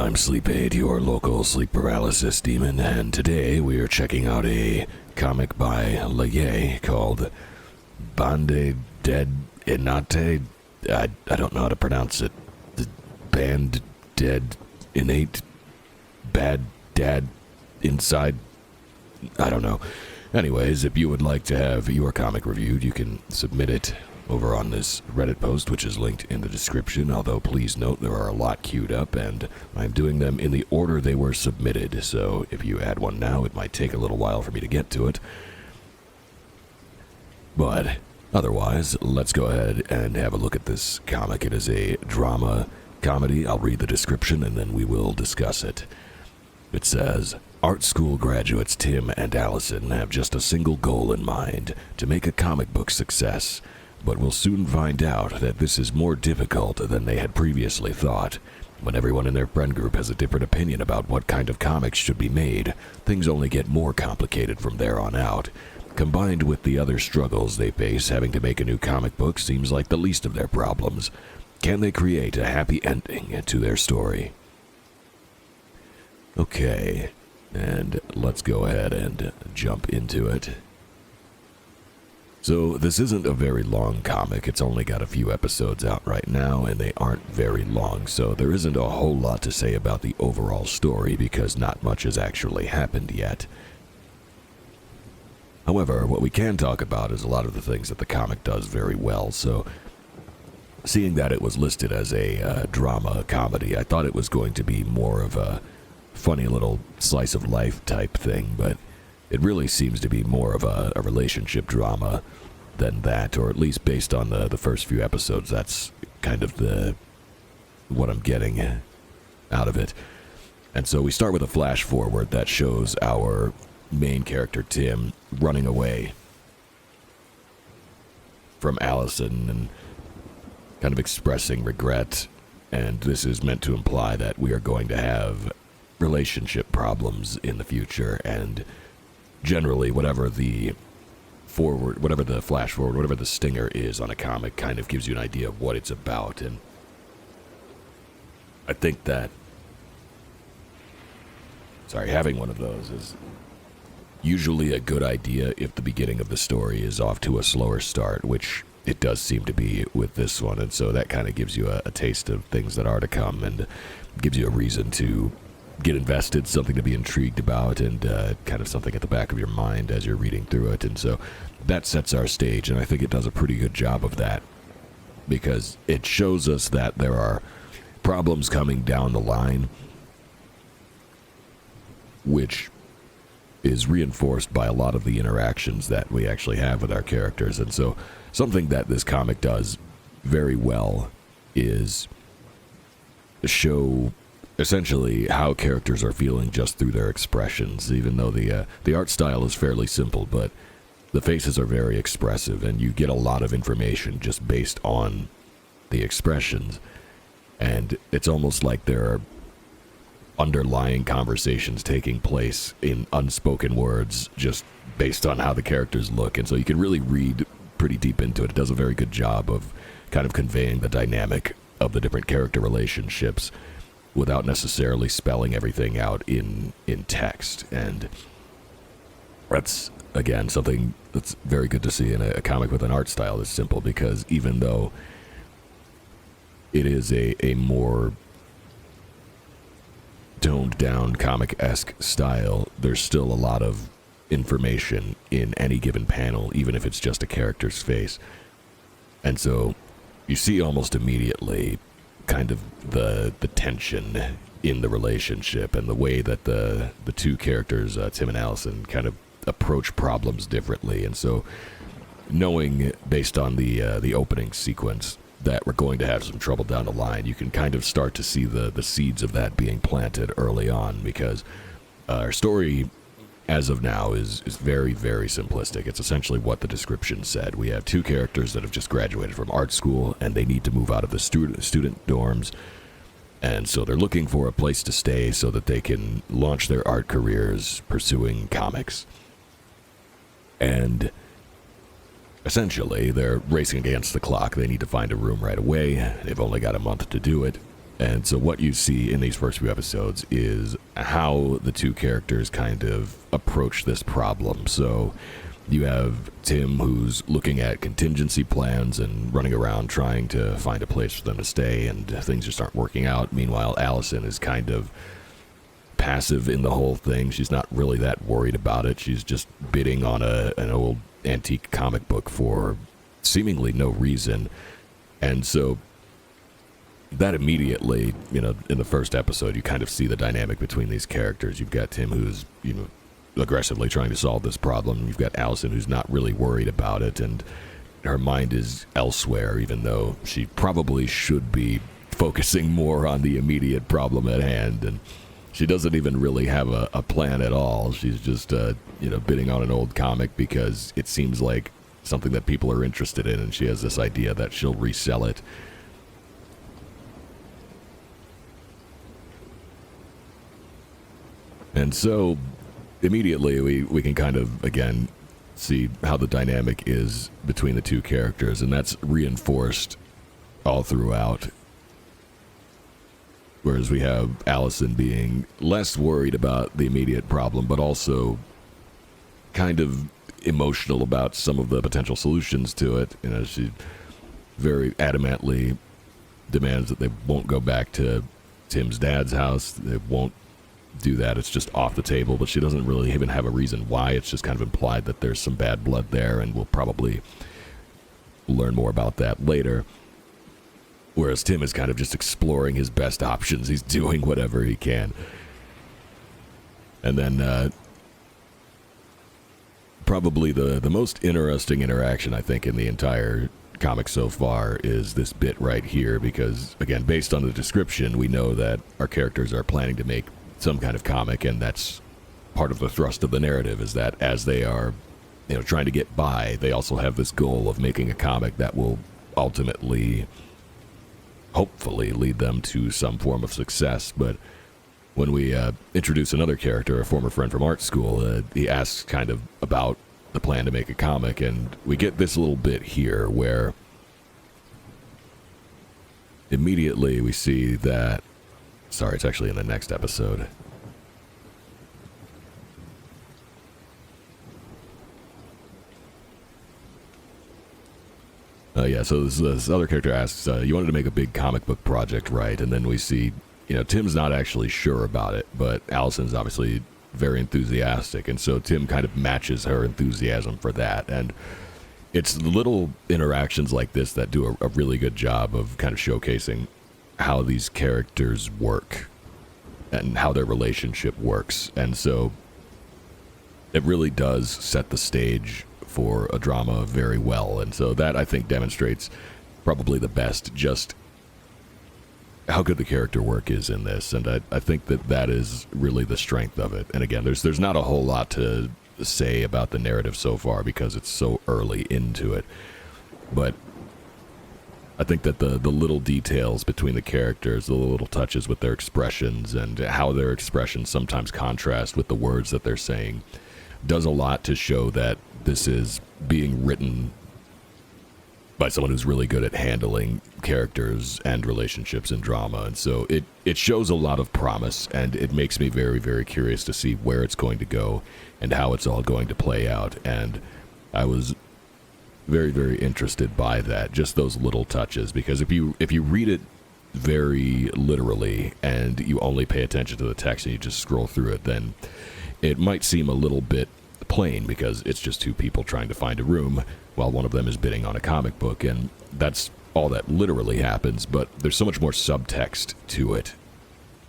I'm Sleep Aid, your local sleep paralysis demon, and today we are checking out a comic by Layae called Bande Dead Innate. I don't know how to pronounce it. The Bande Dead Innate Bad Dad Inside. I don't know. Anyways, if you would like to have your comic reviewed, you can submit it over on this Reddit post, which is linked in the description, although please note there are a lot queued up, and I'm doing them in the order they were submitted, so if you add one now, it might take a little while for me to get to it. But otherwise, let's go ahead and have a look at this comic. It is a drama comedy. I'll read the description, and then we will discuss it. It says, art school graduates Tim and Allison have just a single goal in mind, to make a comic book success. But will soon find out that this is more difficult than they had previously thought. When everyone in their friend group has a different opinion about what kind of comics should be made, things only get more complicated from there on out. Combined with the other struggles they face, having to make a new comic book seems like the least of their problems. Can they create a happy ending to their story? Okay, and let's go ahead and jump into it. So this isn't a very long comic. It's only got a few episodes out right now, and they aren't very long, so there isn't a whole lot to say about the overall story because not much has actually happened yet. However, what we can talk about is a lot of the things that the comic does very well, so seeing that it was listed as a drama comedy, I thought it was going to be more of a funny little slice of life type thing, but it really seems to be more of a relationship drama than that, or at least based on the first few episodes, that's kind of what I'm getting out of it. And so we start with a flash forward that shows our main character, Tim, running away from Allison and kind of expressing regret, and this is meant to imply that we are going to have relationship problems in the future, and generally, whatever the flash forward, whatever the stinger is on a comic kind of gives you an idea of what it's about. And I think that, having one of those is usually a good idea if the beginning of the story is off to a slower start, which it does seem to be with this one. And so that kind of gives you a taste of things that are to come and gives you a reason to get invested, something to be intrigued about, and kind of something at the back of your mind as you're reading through it. And so that sets our stage, and I think it does a pretty good job of that, because it shows us that there are problems coming down the line, which is reinforced by a lot of the interactions that we actually have with our characters. And so something that this comic does very well is show essentially how characters are feeling just through their expressions, even though the art style is fairly simple, but the faces are very expressive, and you get a lot of information just based on the expressions. And it's almost like there are underlying conversations taking place in unspoken words just based on how the characters look, and so you can really read pretty deep into it. It does a very good job of kind of conveying the dynamic of the different character relationships without necessarily spelling everything out in text. And that's, again, something that's very good to see in a comic with an art style that's simple, because even though it is a more toned down comic-esque style, there's still a lot of information in any given panel, even if it's just a character's face. And so you see almost immediately kind of the tension in the relationship and the way that the two characters, Tim and Allison, kind of approach problems differently. And so knowing based on the opening sequence that we're going to have some trouble down the line, you can kind of start to see the seeds of that being planted early on, because our story as of now is very, very simplistic. It's essentially what the description said. We have two characters that have just graduated from art school, and they need to move out of the student dorms, and so they're looking for a place to stay so that they can launch their art careers pursuing comics. And essentially, they're racing against the clock. They need to find a room right away. They've only got a month to do it. And so what you see in these first few episodes is how the two characters kind of approach this problem. So you have Tim, who's looking at contingency plans and running around trying to find a place for them to stay, and things just aren't working out. Meanwhile, Allison is kind of passive in the whole thing. She's not really that worried about it. She's just bidding on an old antique comic book for seemingly no reason. And so that immediately, in the first episode, you kind of see the dynamic between these characters. You've got Tim, who's, aggressively trying to solve this problem. You've got Allison, who's not really worried about it, and her mind is elsewhere, even though she probably should be focusing more on the immediate problem at hand. And she doesn't even really have a plan at all. She's just, bidding on an old comic because it seems like something that people are interested in, and she has this idea that she'll resell it. And so immediately we can kind of, again, see how the dynamic is between the two characters, and that's reinforced all throughout. Whereas we have Allison being less worried about the immediate problem, but also kind of emotional about some of the potential solutions to it. She very adamantly demands that they won't go back to Tim's dad's house. They won't do that. It's just off the table, but she doesn't really even have a reason why. It's just kind of implied that there's some bad blood there, and we'll probably learn more about that later. Whereas Tim is kind of just exploring his best options. He's doing whatever he can. And then probably the most interesting interaction, I think, in the entire comic so far is this bit right here, because, again, based on the description, we know that our characters are planning to make some kind of comic, and that's part of the thrust of the narrative, is that as they are, trying to get by, they also have this goal of making a comic that will ultimately, hopefully, lead them to some form of success. But when we introduce another character, a former friend from art school, he asks kind of about the plan to make a comic, and we get this little bit here where immediately we see that, sorry, it's actually in the next episode. So this other character asks, you wanted to make a big comic book project, right? And then we see, Tim's not actually sure about it, but Allison's obviously very enthusiastic, and so Tim kind of matches her enthusiasm for that. And it's the little interactions like this that do a really good job of kind of showcasing how these characters work and how their relationship works. And so it really does set the stage for a drama very well. And so that, I think, demonstrates probably the best just how good the character work is in this. And I think that is really the strength of it. And again, there's not a whole lot to say about the narrative so far because it's so early into it. But I think that the little details between the characters, the little touches with their expressions, and how their expressions sometimes contrast with the words that they're saying, does a lot to show that this is being written by someone who's really good at handling characters and relationships in drama. And so it shows a lot of promise, and it makes me very, very curious to see where it's going to go and how it's all going to play out. And I was very, very interested by that, just those little touches, because if you read it very literally and you only pay attention to the text and you just scroll through it, then it might seem a little bit plain because it's just two people trying to find a room while one of them is bidding on a comic book, and that's all that literally happens. But there's so much more subtext to it,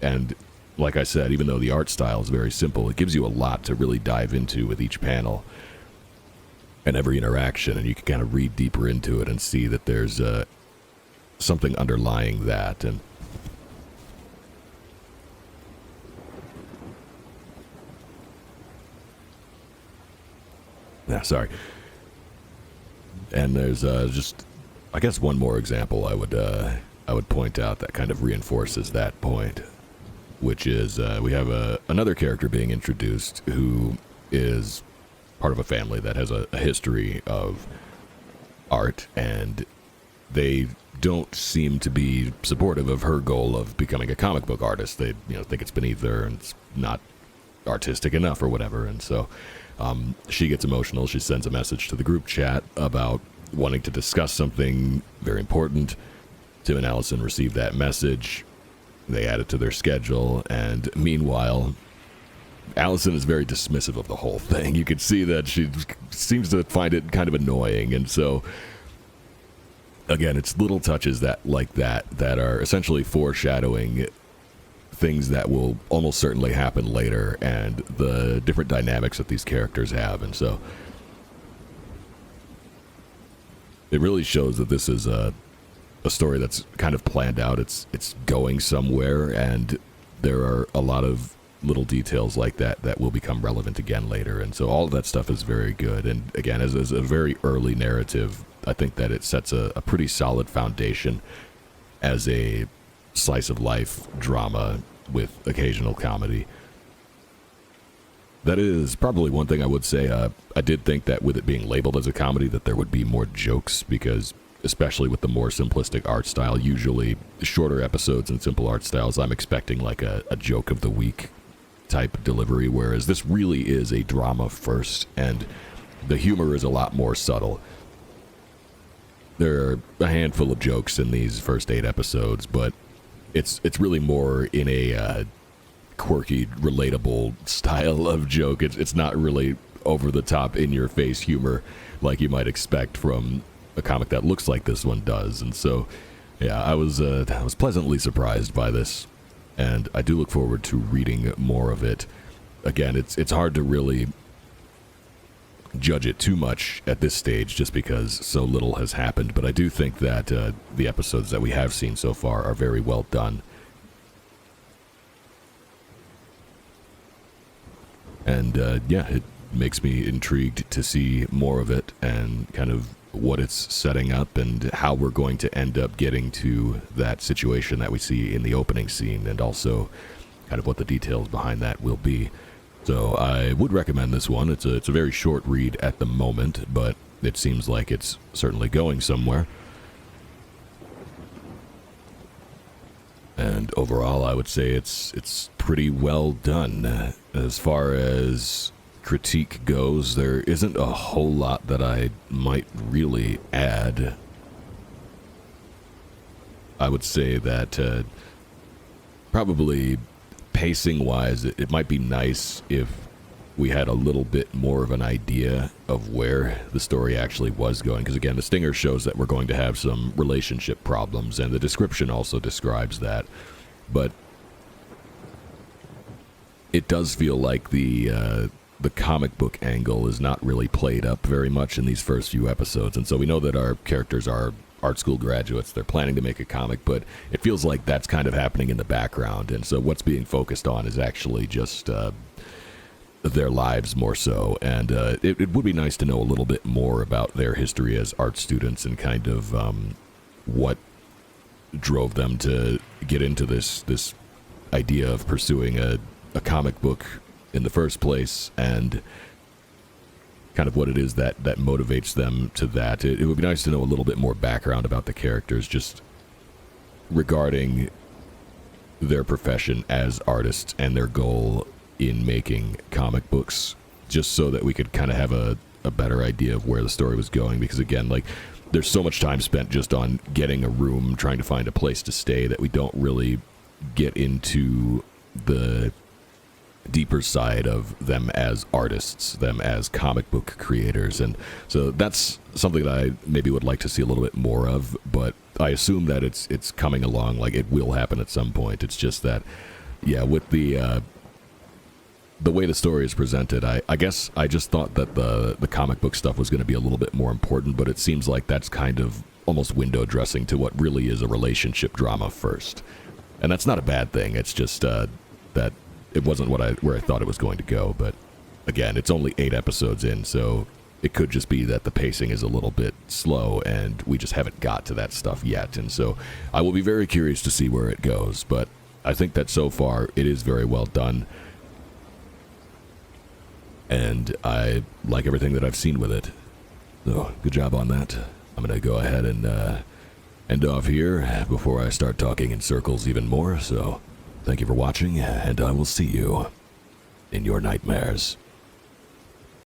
and like I said, even though the art style is very simple, it gives you a lot to really dive into with each panel and every interaction, and you can kind of read deeper into it and see that there's something underlying that. And sorry. And there's just, I guess, one more example I would point out that kind of reinforces that point, which is we have another character being introduced who is part of a family that has a history of art, and they don't seem to be supportive of her goal of becoming a comic book artist. They, think it's beneath her and it's not artistic enough or whatever. And so she gets emotional. She sends a message to the group chat about wanting to discuss something very important. Tim and Allison receive that message. They add it to their schedule. And meanwhile, Allison is very dismissive of the whole thing. You can see that she seems to find it kind of annoying. And so, again, it's little touches that are essentially foreshadowing things that will almost certainly happen later, and the different dynamics that these characters have. And so it really shows that this is a story that's kind of planned out. It's going somewhere, and there are a lot of little details like that will become relevant again later. And so all of that stuff is very good. And again, as a very early narrative, I think that it sets a pretty solid foundation as a slice of life drama with occasional comedy. That is probably one thing I would say. I did think that with it being labeled as a comedy that there would be more jokes, because especially with the more simplistic art style, usually shorter episodes and simple art styles, I'm expecting like a joke of the week type delivery, whereas this really is a drama first, and the humor is a lot more subtle. There are a handful of jokes in these first 8 episodes, but it's really more in a quirky, relatable style of joke. It's not really over the top, in your face humor like you might expect from a comic that looks like this one does. And so, yeah, I was pleasantly surprised by this, and I do look forward to reading more of it. Again, it's hard to really judge it too much at this stage just because so little has happened, but I do think that the episodes that we have seen so far are very well done. And yeah, it makes me intrigued to see more of it and kind of what it's setting up and how we're going to end up getting to that situation that we see in the opening scene, and also kind of what the details behind that will be. So I would recommend this one. It's a very short read at the moment, but it seems like it's certainly going somewhere. And overall, I would say it's pretty well done. As far as critique goes, there isn't a whole lot that I might really add. I would say that probably pacing-wise, it might be nice if we had a little bit more of an idea of where the story actually was going. Because again, the stinger shows that we're going to have some relationship problems, and the description also describes that. But it does feel like the comic book angle is not really played up very much in these first few episodes. And so we know that our characters are art school graduates. They're planning to make a comic, but it feels like that's kind of happening in the background. And so what's being focused on is actually just their lives more so. And it would be nice to know a little bit more about their history as art students and kind of what drove them to get into this idea of pursuing a comic book in the first place, and kind of what it is that motivates them to that. It would be nice to know a little bit more background about the characters, just regarding their profession as artists and their goal in making comic books, just so that we could kind of have a better idea of where the story was going. Because again, like, there's so much time spent just on getting a room, trying to find a place to stay, that we don't really get into the deeper side of them as artists, them as comic book creators. And so that's something that I maybe would like to see a little bit more of, but I assume that it's coming along, like it will happen at some point. It's just that, yeah, with the way the story is presented, I guess I just thought that the comic book stuff was going to be a little bit more important, but it seems like that's kind of almost window dressing to what really is a relationship drama first. And that's not a bad thing. It's just that it wasn't where I thought it was going to go. But again, it's only 8 episodes in, so it could just be that the pacing is a little bit slow and we just haven't got to that stuff yet. And so I will be very curious to see where it goes. But I think that so far it is very well done, and I like everything that I've seen with it. So good job on that. I'm going to go ahead and end off here before I start talking in circles even more, so thank you for watching, and I will see you in your nightmares.